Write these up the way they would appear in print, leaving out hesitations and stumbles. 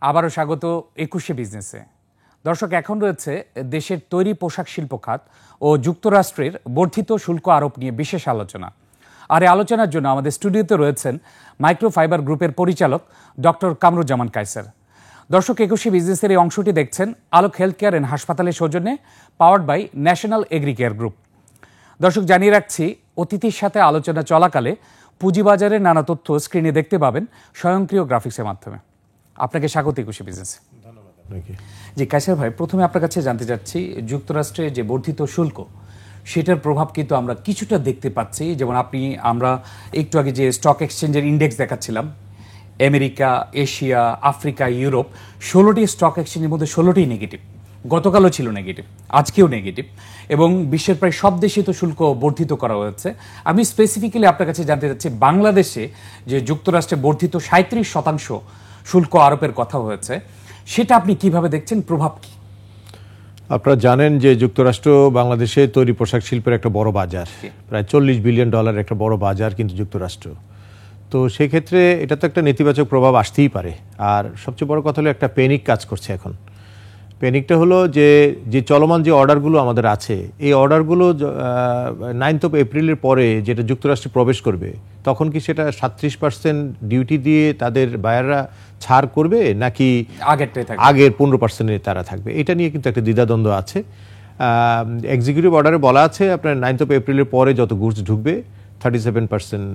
আবারও স্বাগত ২১শে বিজনেসে। দর্শক, এখন রয়েছে দেশের তৈরি পোশাক শিল্প খাত ও যুক্তরাষ্ট্রের বর্ধিত শুল্ক আরোপ নিয়ে বিশেষ আলোচনা। আর এই আলোচনার জন্য আমাদের স্টুডিওতে রয়েছেন মাইক্রোফাইবার গ্রুপের পরিচালক ডক্টর কামরুজ্জামান কায়সার। দর্শক, ২১শে বিজনেসের এই অংশটি দেখছেন আলোক হেলথ কেয়ার অ্যান্ড হাসপাতালের সৌজন্যে, powered by National Agri Care Group. দর্শক, জানিয়ে রাখছি অতিথির সাথে আলোচনা চলাকালে পুঁজিবাজারের নানা তথ্য স্ক্রিনে দেখতে পাবেন স্বয়ংক্রিয় গ্রাফিক্সের মাধ্যমে। আপনাকে স্বাগত ২১শে বিজনেসে। ধন্যবাদ আপনাকে। জি কায়সার ভাই, প্রথমে আপনার কাছে জানতে চাচ্ছি, যুক্তরাষ্ট্রে যে বর্ধিত শুল্ক সেটার প্রভাব কিন্তু আমরা কিছুটা দেখতে পাচ্ছি। যেমন আমরা একটু আগে যে স্টক এক্সচেঞ্জের ইন্ডেক্স দেখাচ্ছিলাম, আমেরিকা, এশিয়া, আফ্রিকা, ইউরোপ, ১৬টি স্টক এক্সচেঞ্জের মধ্যে ১৬টি নেগেটিভ। গতকালও ছিল নেগেটিভ, আজকেও নেগেটিভ, এবং বিশ্বের প্রায় সব দেশে তো শুল্ক বর্ধিত করা হয়েছে। আমি স্পেসিফিক্যালি আপনার কাছে জানতে চাচ্ছি, বাংলাদেশে যে যুক্তরাষ্ট্রে বর্ধিত ৩৭% শুল্ক আরোপের কথা হয়েছে, সেটা আপনি কিভাবে দেখছেন, প্রভাব কি? আপনারা জানেন যে যুক্তরাষ্ট্র বাংলাদেশে তৈরি পোশাক শিল্পের একটা বড় বাজার, প্রায় $৪০ বিলিয়ন একটা বড় বাজার কিন্তু যুক্তরাষ্ট্র। তো সেক্ষেত্রে এটা তো একটা নেতিবাচক প্রভাব আসতেই পারে। আর সবচেয়ে বড় কথা হলো একটা প্যানিক কাজ করছে এখন। প্যানিকটা হলো যে চলমান যে অর্ডারগুলো আমাদের আছে, এই অর্ডারগুলো 9 এপ্রিলের পরে যেটা যুক্তরাষ্ট্রে প্রবেশ করবে, তখন কি সেটা ৩৭% ডিউটি দিয়ে তাদের বায়াররা ছাড় করবে, নাকি আগের 15% তারা থাকবে? এটা নিয়ে কিন্তু একটা দ্বিধাদ্বন্দ্ব আছে। এক্সিকিউটিভ অর্ডারে বলা আছে আপনার 9 এপ্রিলের পরে যত গুডস ঢুকবে 37%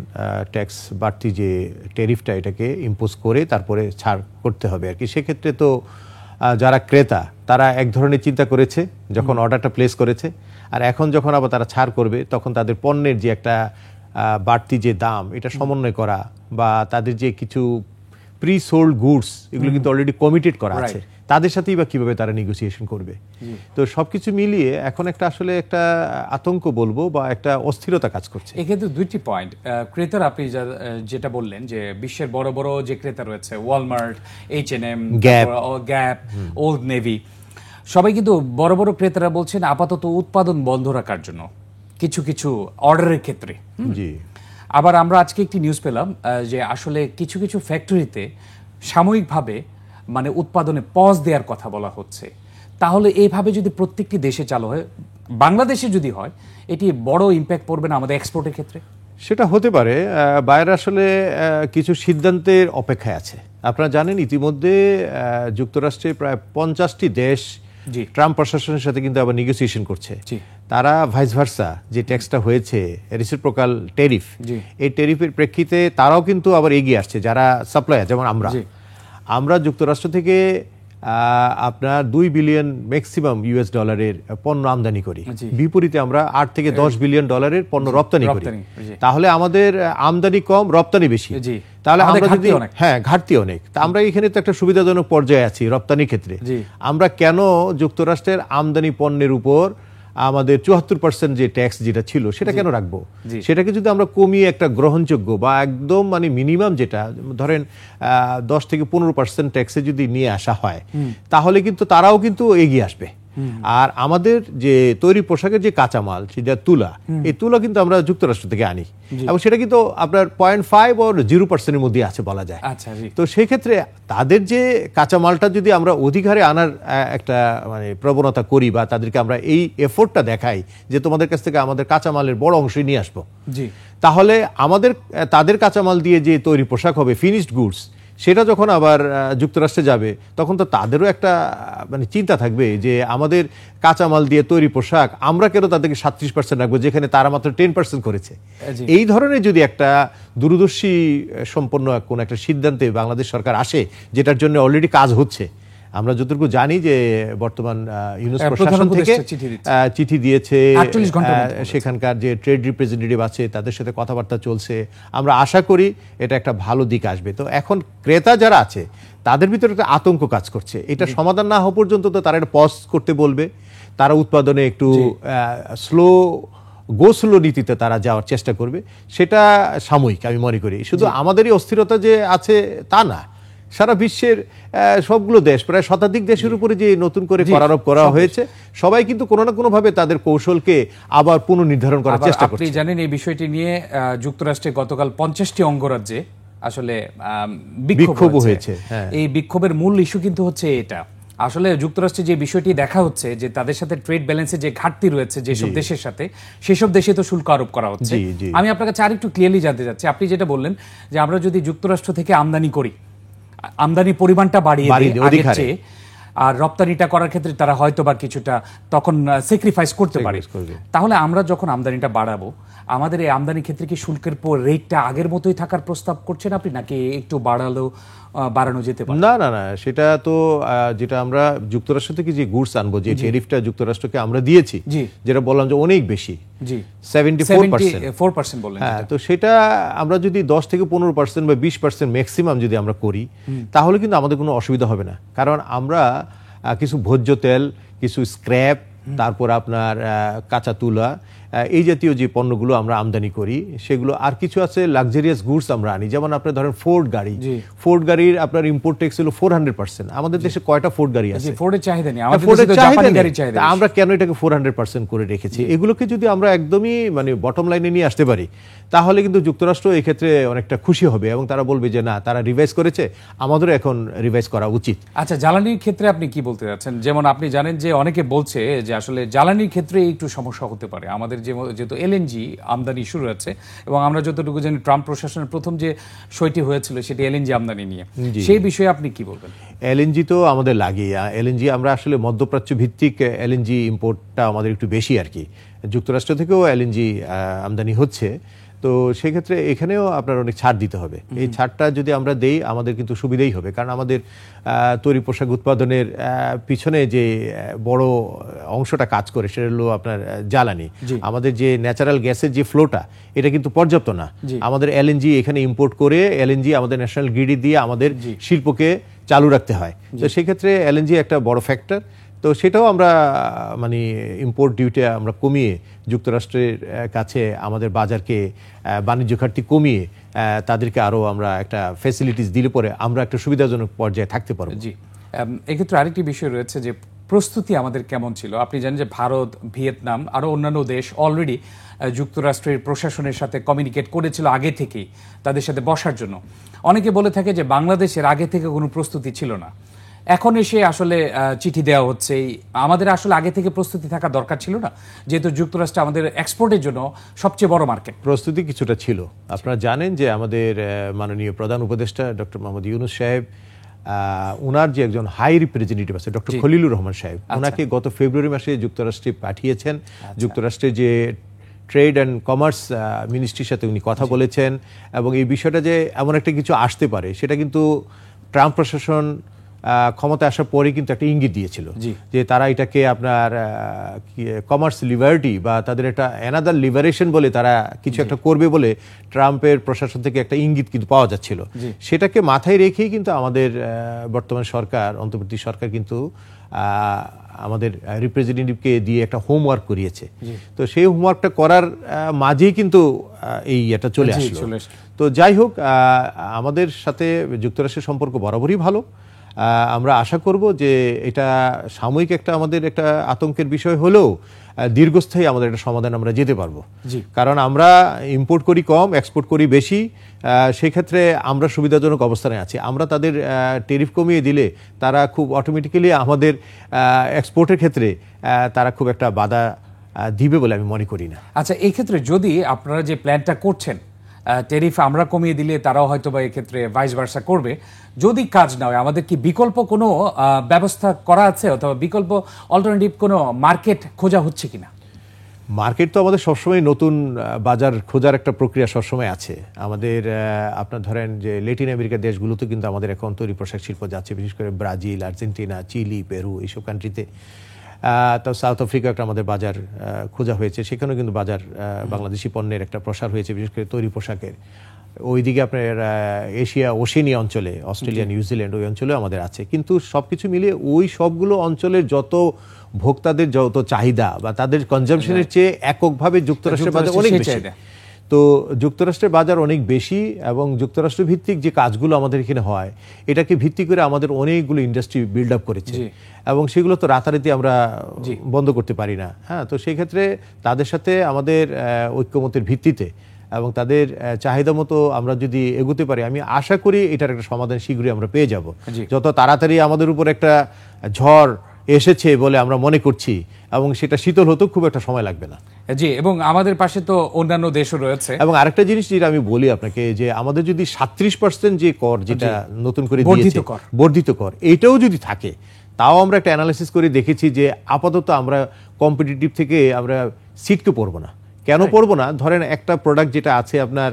ট্যাক্স বাড়তি যে ট্যারিফটা, এটাকে ইম্পোজ করে তারপরে ছাড় করতে হবে আর কি। সেক্ষেত্রে তো যারা ক্রেতা তারা এক ধরনের চিন্তা করেছে যখন অর্ডারটা প্লেস করেছে, আর এখন যখন আবার তারা ছাড় করবে, তখন তাদের পণ্যের যে একটা বাড়তি যে দাম, এটা সমন্বয় করা, বা তাদের যে কিছু প্রি সোল্ড গুডস, এগুলো কিন্তু অলরেডি কমিটেড করা আছে, তাদের সাথেই বা কিভাবে তারা নেগোসিয়েশন করবে। তো সবকিছু মিলিয়ে এখন একটা আসলে একটা আতঙ্ক বলবো, বা একটা অস্থিরতা কাজ করছে। এক্ষেত্রে দুইটি পয়েন্ট। ক্রেতার আপনি যেটা বললেন যে বিশ্বের বড় বড় যে ক্রেতা রয়েছে, Walmart, H&M, gap, old navy, সবাই কিন্তু বড় বড় ক্রেতারা বলছেন আপাতত উৎপাদন বন্ধ রাখার জন্য কিছু কিছু অর্ডারের ক্ষেত্রে। জি, আবার আমরা আজকে একটি নিউজ পেলাম যে আসলে কিছু কিছু ফ্যাক্টরিতে সাময়িকভাবে মানে উৎপাদনে পজ দেওয়ার কথা বলা হচ্ছে। তাহলে এইভাবে যদি প্রত্যেকটি দেশে চালু হয়, বাংলাদেশে যদি হয়, এটি বড় ইম্প্যাক্ট পড়বে না আমাদের এক্সপোর্টের ক্ষেত্রে? সেটা হতে পারে। বাইরে আসলে কিছু সিদ্ধান্তের অপেক্ষায় আছে। আপনারা জানেন ইতিমধ্যে যুক্তরাষ্ট্রে প্রায় 50টি দেশ ট্রাম্প প্রশাসনের সাথে কিন্তু আবার নেগোসিয়েশন করছে। তারা ভাইস ভার্সা যে ট্যাক্সটা হয়েছে, রেসিপ্রোকাল ট্যারিফ, এই ট্যারিফের প্রেক্ষিতে তারাও কিন্তু আবার এগিয়ে আসছে। যারা সাপ্লায়ার, যেমন আমরা যুক্তরাষ্ট্র থেকে আপনার $2 বিলিয়ন ম্যাক্সিমাম US পণ্য আমদানি করি, বিপরীতে আমরা $8 থেকে $10 বিলিয়ন পণ্য রপ্তানি করি। তাহলে আমাদের আমদানি কম, রপ্তানি বেশি। তাহলে আমরা যদি ঘাটতি অনেক, তা আমরা এখানে তো একটা সুবিধাজনক পর্যায়ে আছি রপ্তানির ক্ষেত্রে। আমরা কেন যুক্তরাষ্ট্রের আমদানি পণ্যের উপর আমাদের 74% যে ট্যাক্স যেটা ছিল সেটা কেন রাখবো? সেটাকে যদি আমরা কমিয়ে একটা গ্রহণযোগ্য বা একদম মানে মিনিমাম যেটা ধরেন 10 থেকে 15% ট্যাক্সে যদি নিয়ে আসা হয়, তাহলে কিন্তু তারাও কিন্তু এগিয়ে আসবে। আর আমাদের যে তৈরি পোশাকের যে কাঁচামাল, সেটা তুলা, এই তুলা কিন্তু আমরা যুক্তরাষ্ট্র থেকে আনি, এবং সেটা কিন্তু আপনার 0.5 or 0% মধ্যে আছে বলা যায়। তো সেই ক্ষেত্রে তাদের যে কাঁচামালটা যদি আমরা অধিক হারে আনার একটা মানে প্রবণতা করি, বা তাদেরকে আমরা এই এফোর্টটা দেখাই যে তোমাদের কাছ থেকে আমাদের কাঁচামালের বড় অংশই নিয়ে আসবো, তাহলে তাদের কাঁচামাল দিয়ে যে তৈরি পোশাক হবে, ফিনিশড গুডস, সেটা যখন আবার যুক্তরাষ্ট্রে যাবে, তখন তো তাদেরও একটা মানে চিন্তা থাকবে যে আমাদের কাঁচামাল দিয়ে তৈরি পোশাক আমরা কেন তাদেরকে 37% রাখবো, যেখানে তারা মাত্র 10% করেছে। এই ধরনের যদি একটা দূরদর্শী সম্পন্ন কোন একটা সিদ্ধান্তে বাংলাদেশ সরকার আসে, যেটার জন্য অলরেডি কাজ হচ্ছে, আমরা যতটুকু জানি যে বর্তমান ইউনুস প্রশাসন থেকে চিঠি দিয়েছে, সেখানকার যে ট্রেড রিপ্রেজেন্টেটিভ আছে তাদের সাথে কথাবার্তা চলছে। আমরা আশা করি এটা একটা ভালো দিক আসবে। তো এখন ক্রেতা যারা আছে তাদের ভিতরে একটা আতঙ্ক কাজ করছে। এটা সমাধান না হওয়া পর্যন্ত তো তারা একটা পজ করতে বলবে, তারা উৎপাদনে একটু স্লো নীতিতে তারা যাওয়ার চেষ্টা করবে। সেটা সাময়িক আমি মনে করি। শুধু আমাদেরই অস্থিরতা যে আছে তা না, সারা বিশ্বের সবগুলো দেশ, প্রায় শতাধিক দেশের উপরে যে নতুন করে করারোপ করা হয়েছে, সবাই কিন্তু কোনো না কোনো ভাবে তাদের কৌশলকে আবার পুনর্নির্ধারণ করার চেষ্টা করছে। আপনি জানেন এই বিষয়টি নিয়ে যুক্তরাষ্ট্রে গতকাল 50টি অঙ্গরাজ্যে আসলে বিক্ষোভ হয়েছে। এই বিক্ষোভের মূল ইস্যু কিন্তু হচ্ছে এটা, আসলে যুক্তরাষ্ট্রে যে বিষয়টি দেখা হচ্ছে যে তাদের সাথে ট্রেড ব্যালেন্সে যে ঘাটতি রয়েছে যেসব দেশের সাথে, সেসব দেশে তো শুল্ক আরোপ করা হচ্ছে। আমি আপনার কাছে আরেকটু ক্লিয়ারলি জানতে চাচ্ছি, আপনি যেটা বললেন যে আমরা যদি যুক্তরাষ্ট্র থেকে আমদানি করি, আমদানির পরিমাণটা বাড়িয়ে দিই, আর রপ্তানিটা করার ক্ষেত্রে তারা হয়তো বা কিছুটা তখন স্যাক্রিফাইস করতে পারে, তাহলে আমরা যখন আমদানিটা বাড়াবো, আমাদের এই আমদানি ক্ষেত্রে কি শুল্কের রেটটা আগের মতোই থাকার প্রস্তাব করছেন আপনি, নাকি একটু বাড়ানো যেতে পারে? না না না, সেটা তো যেটা আমরা যুক্তরাষ্ট্র থেকে যে গুডস আনবো, যে ট্যারিফটা যুক্তরাষ্ট্রকে আমরা দিয়েছি, যেটা বললাম যে অনেক বেশি, 74% বললেন। হ্যাঁ, তো সেটা আমরা যদি 10 থেকে 15% বা 20% ম্যাক্সিমাম যদি আমরা করি, তাহলে কিন্তু আমাদের কোনো অসুবিধা হবে না। কারণ আমরা কিছু ভোজ্য তেল, কিছু স্ক্র্যাপ, তারপর আপনার কাঁচা তুলা, এই জাতীয় যে পণ্যগুলো আমরা আমদানি করি সেগুলো, আর কিছু আছে লাক্সারিয়াস গুডস আমরা আনি, যেমন আপনি ধরেন ফোর্ড গাড়ির আপনার ইম্পোর্ট ট্যাক্স হলো 400%। আমাদের দেশে কয়টা ফোর্ড গাড়ি আছে? ফোর্ডের চাহিদা নেই, আমরা কেন এটাকে 400% করে রেখেছি? এগুলোকে যদি আমরা একদমই মানে বটম লাইনে নিয়ে আসতে পারি, তাহলে কিন্তু যুক্তরাষ্ট্র এই ক্ষেত্রে অনেকটা খুশি হবে এবং তারা বলবে যে না, তারা রিভাইজ করেছে, আমাদেরও এখন রিভাইজ করা উচিত। আচ্ছা, জ্বালানির ক্ষেত্রে আপনি কি বলতে যাচ্ছেন? যেমন আপনি জানেন যে অনেকে বলছে যে আসলে জ্বালানির ক্ষেত্রে একটু সমস্যা হতে পারে, আমাদের যেহেতু এলএনজি আমদানি শুরু হচ্ছে, এবং আমরা যতটুকু জানি ট্রাম্প প্রশাসনের প্রথম যে সইটি হয়েছিল সেটি এলএনজি আমদানি নিয়ে, সেই বিষয়ে আপনি কি বলবেন? এলএনজি তো আমাদের লাগে, এলএনজি আমরা আসলে মধ্যপ্রাচ্য ভিত্তিক এলএনজি ইম্পোর্টটা আমাদের একটু বেশি আর কি। যুক্তরাষ্ট্র থেকেও এলএনজি আমদানি হচ্ছে, তো সেক্ষেত্রে এখানেও আপনার অনেক ছাড় দিতে হবে। এই ছাড়টা যদি আমরা দেই আমাদের কিন্তু সুবিধাই হবে, কারণ আমাদের তৈরি পোশাক উৎপাদনের পিছনে যে বড় অংশটা কাজ করে সেটা হলো আপনার জ্বালানি। আমাদের যে ন্যাচারাল গ্যাসের যে ফ্লোটা, এটা কিন্তু পর্যাপ্ত না। আমাদের এলএনজি এখানে ইম্পোর্ট করে এলএনজি আমাদের ন্যাশনাল গ্রিডে দিয়ে আমাদের শিল্পকে চালু রাখতে হয়। তো সেক্ষেত্রে এলএনজি একটা বড় ফ্যাক্টর। তো সেটাও আমরা মানে ইম্পোর্ট ডিউটি আমরা কমিয়ে যুক্তরাষ্ট্রের কাছে আমাদের বাজারকে, বাণিজ্য ঘাটতি কমিয়ে তাদেরকে আরও আমরা একটা ফ্যাসিলিটিস দিলে পরে আমরা একটা সুবিধাজনক পর্যায়ে থাকতে পারবো। জি, এক্ষেত্রে আরেকটি বিষয় রয়েছে যে প্রস্তুতি আমাদের কেমন ছিল। আপনি জানেন যে ভারত, ভিয়েতনাম আরও অন্যান্য দেশ অলরেডি যুক্তরাষ্ট্রের প্রশাসনের সাথে কমিউনিকেট করেছিল আগে থেকেই তাদের সাথে বসার জন্য। অনেকে বলে থাকে যে বাংলাদেশের আগে থেকে কোনো প্রস্তুতি ছিল না, এখন এসে আসলে চিঠি দেওয়া হচ্ছে। আমাদের আসলে আগে থেকে প্রস্তুতি থাকা দরকার ছিল না, যেহেতু যুক্তরাষ্ট্র আমাদের এক্সপোর্টের জন্য সবচেয়ে বড় মার্কেট। প্রস্তুতি কিছুটা ছিল। আপনারা জানেন যে আমাদের মাননীয় প্রধান উপদেষ্টা ডক্টর মোহাম্মদ ইউনূস সাহেব, ওনার যে একজন হাই রিপ্রেজেন্টেটিভ আছে ডক্টর খলিলুর রহমান সাহেব, ওনাকে গত ফেব্রুয়ারি মাসে যুক্তরাষ্ট্রে পাঠিয়েছেন। যুক্তরাষ্ট্রের যে ট্রেড অ্যান্ড কমার্স মিনিস্ট্রির সাথে উনি কথা বলেছেন, এবং এই বিষয়টা যে এমন একটা কিছু আসতে পারে সেটা কিন্তু ট্রাম্প প্রশাসন ক্ষমতায় আসার পরে কিন্তু একটা ইঙ্গিত দিয়েছিল যে তারা এটাকে আপনার কমার্স লিবার্টি বা তাদের একটা অ্যানাদার লিবারেশন বলে তারা কিছু একটা করবে বলে ট্রাম্পের প্রশাসন থেকে একটা ইঙ্গিত কিন্তু পাওয়া যাচ্ছিল। সেটাকে মাথায় রেখেই কিন্তু আমাদের বর্তমান সরকার, অন্তর্বর্তী সরকার কিন্তু আমাদের রিপ্রেজেন্টেটিভকে দিয়ে একটা হোমওয়ার্ক করিয়েছে। তো সেই হোমওয়ার্কটা করার মাঝেই কিন্তু এই এটা চলে আসলো। তো যাই হোক, আমাদের সাথে যুক্তরাষ্ট্রের সম্পর্ক বরাবরই ভালো। আমরা আশা করব যে এটা সাময়িক একটা আমাদের একটা আতঙ্কের বিষয় হলেও দীর্ঘস্থায়ী আমাদের একটা সমাধান আমরা যেতে পারবো। কারণ আমরা ইম্পোর্ট করি কম, এক্সপোর্ট করি বেশি, সেক্ষেত্রে আমরা সুবিধাজনক অবস্থানে আছি। আমরা তাদের ট্যারিফ কমিয়ে দিলে তারা খুব অটোমেটিক্যালি আমাদের এক্সপোর্টের ক্ষেত্রে তারা খুব একটা বাধা দিবে বলে আমি মনে করি না। আচ্ছা, এই ক্ষেত্রে যদি আপনারা যে প্ল্যানটা করছেন, ট্যারিফ আমরা কমিয়ে দিলে তারাও হয়তো বা এক্ষেত্রে ভাইস ভার্সা করবে, যদি কাজ না হয় আমাদের কি বিকল্প কোনো ব্যবস্থা করা আছে, অথবা বিকল্প অল্টারনেটিভ কোনো মার্কেট খোঁজা হচ্ছে কিনা? মার্কেট তো আমাদের সবসময় নতুন বাজার খোঁজার একটা প্রক্রিয়া সবসময় আছে। আমাদের আপনার ধরেন যে ল্যাটিন আমেরিকার দেশগুলোতে কিন্তু আমাদের এখন তৈরি পোশাক শিল্প যাচ্ছে, বিশেষ করে ব্রাজিল, আর্জেন্টিনা, চিলি, পেরু, এইসব কান্ট্রিতে। তো সাউথ আফ্রিকা একটা আমাদের বাজার খোঁজা হয়েছে, সেখানেও কিন্তু বাজার বাংলাদেশি পণ্যের একটা প্রসার হয়েছে, বিশেষ করে তৈরি পোশাকের। ওইদিকে আপনার এশিয়া, ওশেনিয়া অঞ্চলে, অস্ট্রেলিয়া, নিউজিল্যান্ড, ওই অঞ্চলেও আমাদের আছে। কিন্তু সবকিছু মিলিয়ে ওই সবগুলো অঞ্চলের যত ভোক্তাদের যত চাহিদা বা তাদের কনজাম্পশনের চেয়ে এককভাবে যুক্তরাষ্ট্রের বাজার অনেক বেশি। তো যুক্তরাষ্ট্রের বাজার অনেক বেশি, এবং যুক্তরাষ্ট্র ভিত্তিক যে কাজগুলো আমাদের এখানে হয় এটাকে ভিত্তি করে আমাদের অনেকগুলো ইন্ডাস্ট্রি বিল্ড আপ করেছে, এবং সেগুলো তো রাতারাতি আমরা বন্ধ করতে পারি না। হ্যাঁ, তো সেই ক্ষেত্রে তাদের সাথে আমাদের ঐক্যমতের ভিত্তিতে এবং তাদের চাহিদা মতো আমরা যদি এগোতে পারি, আমি আশা করি এটার একটা সমাধান শীঘ্রই আমরা পেয়ে যাব। যত তাড়াতাড়ি আমাদের উপর একটা ঝড় এসেছে বলে আমরা মনে করছি, এবং সেটা শীতল হতেও খুব একটা সময় লাগবে না। জি, এবং আমাদের পাশে তো অন্যান্য দেশও রয়েছে। এবং আরেকটা জিনিস যেটা আমি বলি আপনাকে, যে আমাদের যদি 37% যে কর যেটা নতুন করে দিয়েছে, বর্ধিত কর, এটাও যদি থাকে, তাও আমরা একটা অ্যানালাইসিস করে দেখেছি যে আপাতত আমরা কম্পিটিটিভ থেকে আমরা সিটকে পড়বো না। কেন পড়বো না? ধরেন একটা প্রোডাক্ট যেটা আছে আপনার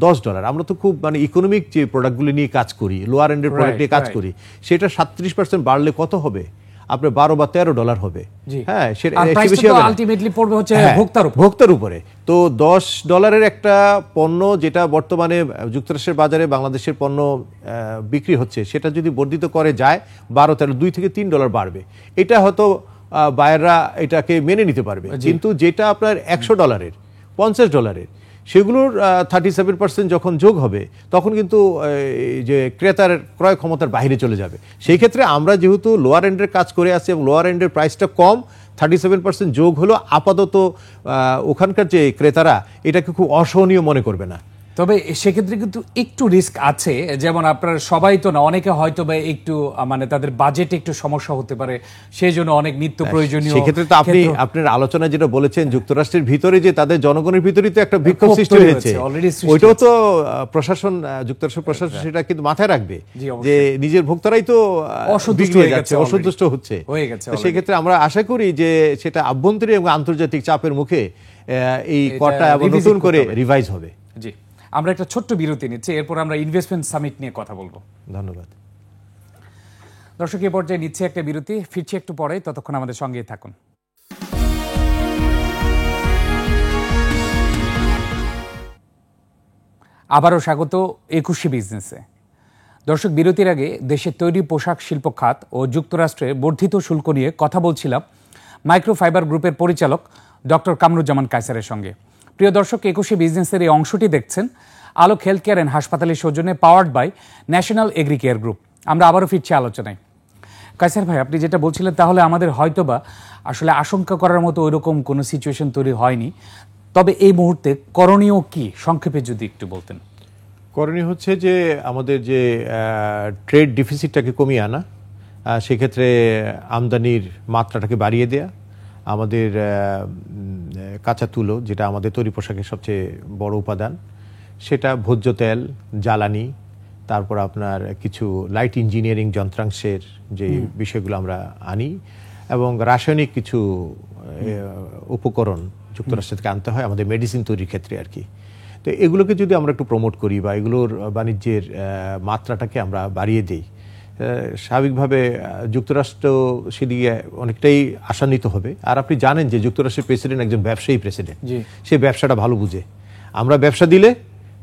$10, আমরা তো খুব মানে ইকোনমিক যে প্রোডাক্টগুলি নিয়ে কাজ করি, লোয়ার এন্ডের প্রোডাক্ট নিয়ে কাজ করি, সেটা 37% বাড়লে কত হবে? আপনার $12 বা $13 হবে। হ্যাঁ, সেটা আলটিমেটলি পড়বে হচ্ছে ভোক্তার উপরে। তো $10 একটা পণ্য যেটা বর্তমানে যুক্তরাষ্ট্রের বাজারে বাংলাদেশের পণ্য বিক্রি হচ্ছে, সেটা যদি বর্ধিত করে যায় 12-13, $2 থেকে $3 বাড়বে। এটা হয়তো বায়াররা এটাকে মেনে নিতে পারবে। কিন্তু যেটা আপনার $100, $50, সেগুলোর 37% যখন যোগ হবে, তখন কিন্তু যে ক্রেতার ক্রয় ক্ষমতার বাইরে চলে যাবে। সেই ক্ষেত্রে আমরা যেহেতু লোয়ার এন্ডের কাজ করে আছি এবং লোয়ার এন্ডের প্রাইসটা কম, 37% যোগ হলো, আপাতত ওখানকার যে ক্রেতারা এটাকে খুব অসহনীয় মনে করবে না। তবে সেক্ষেত্রে কিন্তু একটু রিস্ক আছে, যেমন আপনার সবাই তো না, অনেকে হয়তো বা একটু মানে তাদের বাজেটে একটু সমস্যা হতে পারে, সেই জন্য অনেক নিত্য প্রয়োজনীয়। সেক্ষেত্রে তো আপনি আপনার আলোচনা যেটা বলেছেন, যুক্তরাষ্ট্রের ভিতরে যে তাদের জনগণের ভিতরে তো একটা বিক্ষোভ সৃষ্টি হয়েছে, ওইটাও তো প্রশাসন, যুক্তরাষ্ট্র প্রশাসন সেটা কিন্তু মাথায় রাখবে যে নিজের ভোক্তারাই তো অসন্তুষ্ট হচ্ছে। সেক্ষেত্রে আমরা আশা করি যে সেটা আভ্যন্তরীণ এবং আন্তর্জাতিক চাপের মুখে এই করটা নতুন করে রিভাইজ হবে। জি, আমরা একটা ছোট্ট বিরতি নিচ্ছি, এরপর আমরা ইনভেস্টমেন্ট সামিট নিয়ে কথা বলবো। ধন্যবাদ দর্শক, এই পর্যায়ে নিচ্ছে একটা বিরতি, ফিরছি একটু পরে, ততক্ষণ আমাদের সঙ্গেই থাকুন। আবারও স্বাগত 21শে বিজনেসে। দর্শক, বিরতির আগে দেশের তৈরি পোশাক শিল্প খাত ও যুক্তরাষ্ট্রের বর্ধিত শুল্ক নিয়ে কথা বলছিলাম মাইক্রোফাইবার গ্রুপের পরিচালক ডক্টর কামরুজ্জামান কায়সারের সঙ্গে। প্রিয় দর্শক, 21শে বিজনেসের এই অংশটি দেখছেন আলোক হেলথ কেয়ার অ্যান্ড হাসপাতালের সৌজন্যে, powered by National Agri Care Group. আমরা আবারও ফিরছি আলোচনায়। কায়সার ভাই, আপনি যেটা বলছিলেন, তাহলে আমাদের হয়তোবা আসলে আশঙ্কা করার মতো ওইরকম কোনো সিচুয়েশন তৈরি হয়নি, তবে এই মুহূর্তে করণীয় কি, সংক্ষেপে যদি একটু বলতেন। করণীয় হচ্ছে যে আমাদের যে ট্রেড ডিফিসিটটাকে কমিয়ে আনা, সেক্ষেত্রে আমদানির মাত্রাটাকে বাড়িয়ে দেয়া, আমাদের কাঁচা তুলো যেটা আমাদের তৈরি পোশাকের সবচেয়ে বড় উপাদান, সেটা ভোজ্য তেল, জ্বালানি, তারপর আপনার কিছু লাইট ইঞ্জিনিয়ারিং যন্ত্রাংশের যে বিষয়গুলো আমরা আনি, এবং রাসায়নিক কিছু উপকরণ যুক্তরাষ্ট্র থেকে আনতে হয় আমাদের মেডিসিন তৈরির ক্ষেত্রে আর কি। তো এগুলোকে যদি আমরা একটু প্রমোট করি বা এগুলোর বাণিজ্যের মাত্রাটাকে আমরা বাড়িয়ে দিই, স্বাভাবিকভাবে যুক্তরাষ্ট্র সেদিকে অনেকটাই আশান্বিত হবে। আর আপনি জানেন যে যুক্তরাষ্ট্রের প্রেসিডেন্ট একজন ব্যবসায়ী প্রেসিডেন্ট, সে ব্যবসাটা ভালো বুঝে। আমরা ব্যবসা দিলে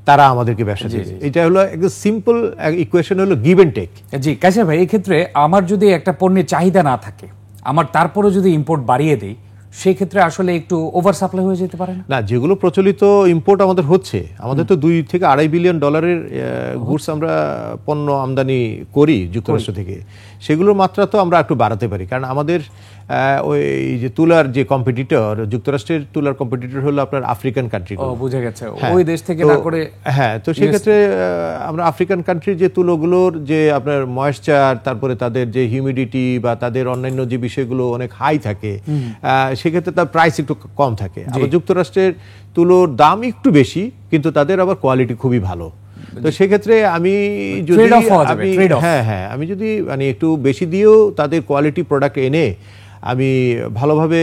তারা আমাদেরকে ব্যবসা দেবে। এটা হলো একদম সিম্পল ইকুয়েশন, হলো গিভ এন্ড টেক। জি কায়সার ভাই, এই ক্ষেত্রে আমার যদি একটা পণ্যের চাহিদা না থাকে, আমার তারপরে যদি ইম্পোর্ট বাড়িয়ে দেই, সেই ক্ষেত্রে আসলে একটু ওভার সাপ্লাই হয়ে যেতে পারে না? যেগুলো প্রচলিত ইম্পোর্ট আমাদের হচ্ছে, আমাদের তো $2 থেকে $2.5 বিলিয়ন গুডস আমরা পণ্য আমদানি করি যুক্তরাষ্ট্র থেকে, সেগুলোর মাত্রা তো আমরা একটু বাড়াতে পারি। কারণ আমাদের ওই যে তুলার যে কম্পিটিটর, যুক্তরাষ্ট্রের তুলার কম্পিটিটর হলো আপনার আফ্রিকান কান্ট্রি। বুঝে গেছে, ওই দেশ থেকে না করে। হ্যাঁ, তো সেই ক্ষেত্রে আমরা আফ্রিকান কান্ট্রির যে তুলোগুলোর যে আপনার ময়েশ্চার, তারপরে তাদের যে হিউমিডিটি বা তাদের অন্যান্য যে বিষয়গুলো অনেক হাই থাকে, সেক্ষেত্রে তার প্রাইস একটু কম থাকে। আবার যুক্তরাষ্ট্রের তুলোর দাম একটু বেশি, কিন্তু তাদের আবার কোয়ালিটি খুবই ভালো। তো সেক্ষেত্রে আমি যদি আমি যদি মানে একটু বেশি দিয়েও তাদের কোয়ালিটি প্রোডাক্ট এনে আমি ভালোভাবে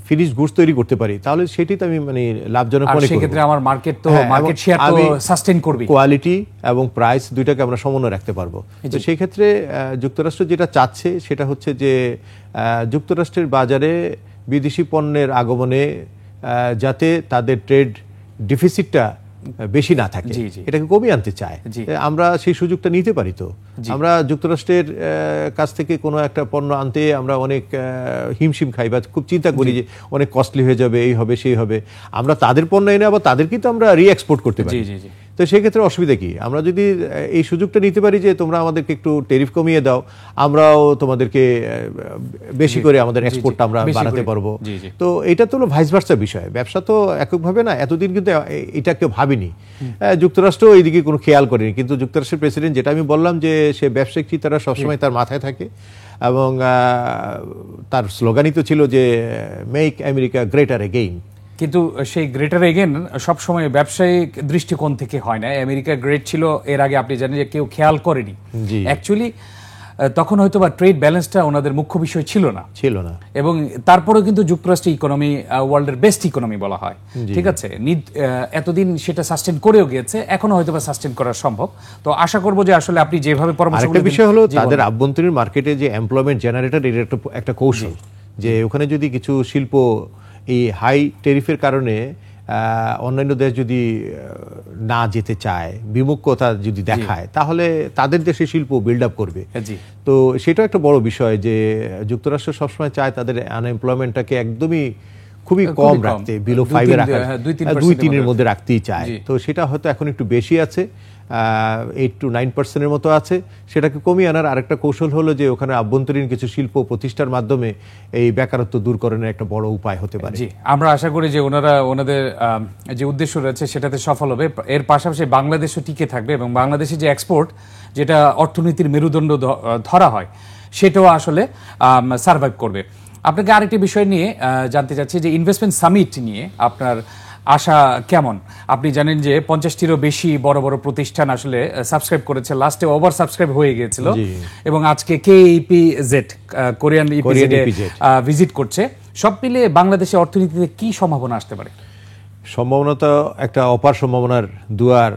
ফিনিশ গুডস তৈরি করতে পারি, তাহলে সেটি তো আমি মানে লাভজনক মনে করি। সেক্ষেত্রে আমার মার্কেট তো মার্কেট শেয়ার তো সাস্টেইন করবে। কোয়ালিটি এবং প্রাইস দুইটাকে আমরা সমন্বয় রাখতে পারবো। তো সেই ক্ষেত্রে যুক্তরাষ্ট্র যেটা চাচ্ছে সেটা হচ্ছে যে যুক্তরাষ্ট্রের বাজারে বিদেশি পণ্যের আগমনে যাতে তাদের ট্রেড ডিফিসিটটা বেশি না থাকে, এটাকে কমিয়ে আনতে চায়। আমরা সেই সুযোগটা নিতে পারি। তো আমরা যুক্তরাষ্ট্রের কাছ থেকে কোনো একটা পণ্য আনতে আমরা অনেক হিমশিম খাই বা খুব চিন্তা করি যে অনেক কস্টলি হয়ে যাবে, এই হবে সেই হবে। আমরা তাদের পণ্য এনে আবার তাদেরকে তো আমরা রি এক্সপোর্ট করতে পারি। তো সেক্ষেত্রে অসুবিধা কি? আমরা যদি এই সুযোগটা নিতে পারি যে তোমরা আমাদেরকে একটু ট্যারিফ কমিয়ে দাও, আমরাও তোমাদেরকে বেশি করে আমাদের এক্সপোর্টটা আমরা বাড়াতে পারবো। তো এটা তো হলো ভাইস ভার্সা বিষয়, ব্যবসা তো এককভাবে না। এতদিন কিন্তু এটা কেউ ভাবেনি, যুক্তরাষ্ট্র এইদিকে কোনো খেয়াল করেনি, কিন্তু যুক্তরাষ্ট্রের প্রেসিডেন্ট, যেটা আমি বললাম যে সে ব্যবসায়িক চিন্তাটা সবসময় তার মাথায় থাকে, এবং তার স্লোগানই তো ছিল যে মেক আমেরিকা গ্রেটার এগেইন। কিন্তু সেই গ্রেটার এগেন সবসময় ব্যবসায়িক দৃষ্টিকোণ থেকে হয় না। আমেরিকা গ্রেট ছিল এর আগে, আপনি জানেন যে কেউ খেয়াল করেনি অ্যাকচুয়ালি, তখন হয়তো বা ট্রেড ব্যালেন্সটা ওনাদের মুখ্য বিষয় ছিল না। এবং তারপরেও কিন্তু যুক্তরাষ্ট্রের ইকোনমি ওয়ার্ল্ডের বেস্ট ইকোনমি বলা হয়, ঠিক আছে। এতদিন সেটা সাস্টেন করেও গিয়েছে, এখনো হয়তো বা সাস্টেন করা সম্ভব। তো আশা করব যে আসলে আপনি যেভাবে পরামর্শ দিলেন, বিষয় হলো তাদের আভ্যন্তরীণ মার্কেটে যে এমপ্লয়মেন্ট জেনারেটর, এর একটা কৌশল, যে ওখানে যদি কিছু শিল্প এই হাই ট্যারিফের কারণে অন্যান্য দেশ যদি না যেতে চায়, বিমুখতা যদি দেখায়, তাহলে তাদের দেশে শিল্প বিল্ড আপ করবে। তো সেটা একটা বড় বিষয় যে যুক্তরাষ্ট্র সবসময় চায় তাদের আনএমপ্লয়মেন্টটাকে একদমই খুবই কম রাখতে, বিলো 5 রাখা, 2-3-এর মধ্যে রাখতেই চায়। তো সেটা হয়তো এখন একটু বেশি আছে, 8-9% মতো আছে। সেটাকে কমিয়ে আনার আরেকটা কৌশল হলো যে ওখানে আভ্যন্তরীণ কিছু শিল্প প্রতিষ্ঠার মাধ্যমে এই বেকারত্ব দূরকরণের একটা বড় উপায় হতে পারে। আমরা আশা করি যে ওনাদের যে উদ্দেশ্য রয়েছে সেটাতে সফল হবে। এর পাশাপাশি বাংলাদেশও টিকে থাকবে, এবং বাংলাদেশের যে এক্সপোর্ট, যেটা অর্থনীতির মেরুদণ্ড ধরা হয়, সেটাও আসলে সার্ভাইভ করবে। আপনাকে আরেকটি বিষয় নিয়ে জানতে চাচ্ছি যে ইনভেস্টমেন্ট সামিট নিয়ে আপনার আশা কেমন? আপনি জানেন যে 50টিরও বেশি বড় বড় প্রতিষ্ঠান আসলে সাবস্ক্রাইব করেছে, লাস্টে ওভার সাবস্ক্রাইব হয়ে গিয়েছিল, এবং আজকে KEPZ কোরিয়ান ইপিজেড ভিজিট করছে। সব মিলে বাংলাদেশের অর্থনীতিতে কি সম্ভাবনা আসতে পারে? সম্ভাবনা তো একটা অপার সম্ভাবনার দুয়ার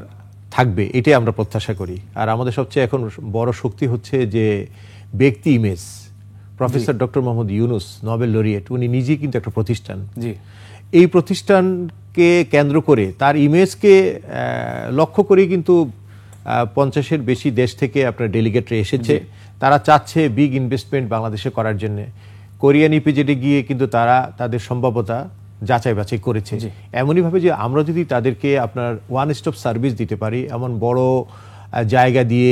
থাকবে, এটাই আমরা প্রত্যাশা করি। আর আমাদের সবচেয়ে এখন বড় শক্তি হচ্ছে যে ব্যক্তি image. Professor doctor Mohammad Yunus, Nobel laureate, উনি নিজেই কিন্তু একটা প্রতিষ্ঠান। এই প্রতিষ্ঠানকে কেন্দ্র করে, তার ইমেজকে লক্ষ্য করেই কিন্তু 50-এর বেশি দেশ থেকে আপনার ডেলিগেটরা এসেছে। তারা চাচ্ছে বিগ ইনভেস্টমেন্ট বাংলাদেশে করার জন্য। কোরিয়ান ইপিজেডে গিয়ে কিন্তু তারা তাদের সম্ভাব্যতা যাচাই বাছাই করেছে, এমনইভাবে যে আমরা যদি তাদেরকে আপনার ওয়ান স্টপ সার্ভিস দিতে পারি, এমন বড় জায়গা দিয়ে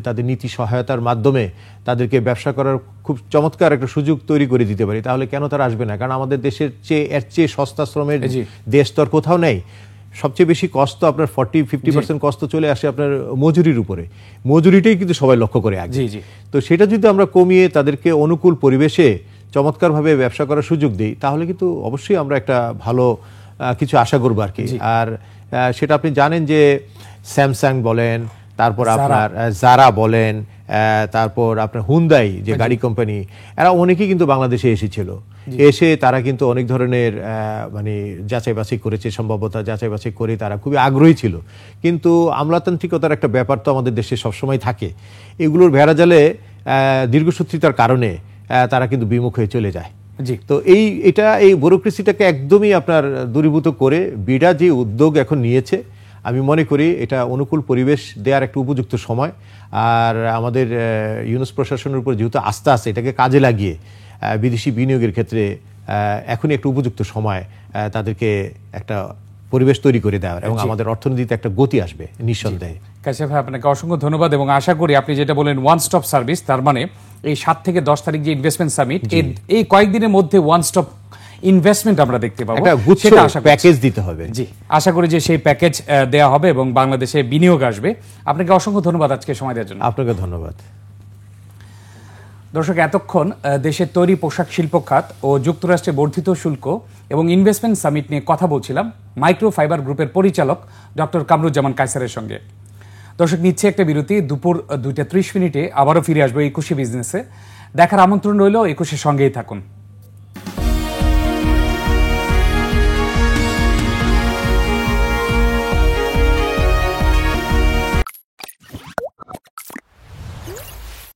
তাদের নীতি সহায়তার মাধ্যমে তাদেরকে ব্যবসা করার খুব চমৎকার একটা সুযোগ তৈরি করে দিতে পারি, তাহলে কেন তারা আসবে না? কারণ আমাদের দেশের এর চেয়ে সস্তা শ্রমের দেশ তো আর কোথাও নেই। সবচেয়ে বেশি কষ্ট আপনার 40-50% কষ্ট চলে আসে আপনার মজুরির উপরে। মজুরিটাই কিন্তু সবাই লক্ষ্য করে আগে। তো সেটা যদি আমরা কমিয়ে তাদেরকে অনুকূল পরিবেশে চমৎকারভাবে ব্যবসা করার সুযোগ দিই, তাহলে কিন্তু অবশ্যই আমরা একটা ভালো কিছু আশা করবো আর কি। আর সেটা আপনি জানেন যে স্যামসাং বলেন, তারপর আপনার জারা বলেন, তারপর আপনার হুন্দাই যে গাড়ি কোম্পানি, এরা অনেকেই কিন্তু বাংলাদেশে এসেছিল। এসে তারা কিন্তু অনেক ধরনের যাচাই বাছাই করেছে, সম্ভাব্যতা যাচাই বাছাই করে তারা খুবই আগ্রহী ছিল। কিন্তু আমলাতান্ত্রিকতার একটা ব্যাপার তো আমাদের দেশে সবসময় থাকে। এগুলোর ভেড়াজালে দীর্ঘসূত্রিতার কারণে তারা কিন্তু বিমুখ হয়ে চলে যায়। তো এই ব্যুরোক্রেসিটাকে একদমই আপনার দূরীভূত করে বিডা যে উদ্যোগ এখন নিয়েছে, আমি মনে করি এটা অনুকূল পরিবেশ দেওয়ার একটা উপযুক্ত সময়। আর আমাদের ইউনুস প্রশাসনের উপর যেহেতু আস্থা আছে, এটাকে কাজে লাগিয়ে বিদেশি বিনিয়োগের ক্ষেত্রে এখনই একটা উপযুক্ত সময় তাদেরকে একটা পরিবেশ তৈরি করে দেওয়ার, এবং আমাদের অর্থনীতিতে একটা গতি আসবে নিঃসন্দেহে। কাশেম ভাই, আপনাকে অসংখ্য ধন্যবাদ, এবং আশা করি আপনি যেটা বলেন ওয়ান স্টপ সার্ভিস, তার মানে এই 7 থেকে 10 তারিখ যে ইনভেস্টমেন্ট সামিট, এই কয়েকদিনের মধ্যে ওয়ান স্টপ ইনভেস্টমেন্ট আমরা দেখতে পাবো, সেটা প্যাকেজ দিতে হবে। আশা করি যে সেই প্যাকেজ দেওয়া হবে এবং বাংলাদেশে বিনিয়োগ আসবে। আপনাকে অসংখ্য ধন্যবাদ আজকে সময় দেওয়ার জন্য। আপনাকে ধন্যবাদ। দর্শক, এতক্ষণ দেশের তৈরি পোশাক শিল্প খাত ও যুক্তরাষ্ট্রে বর্ধিত শুল্ক এবং ইনভেস্টমেন্ট সামিট নিয়ে কথা বলছিলাম মাইক্রো ফাইবার গ্রুপের পরিচালক ডক্টর কামরুজ্জামান কায়সারের সঙ্গে। দর্শক, নিচ্ছে একটা বিরতি। দুপুর 2:30 আবারও ফিরে আসবো 21শে বিজনেসে। দেখার আমন্ত্রণ রইল, 21শে সঙ্গেই থাকুন।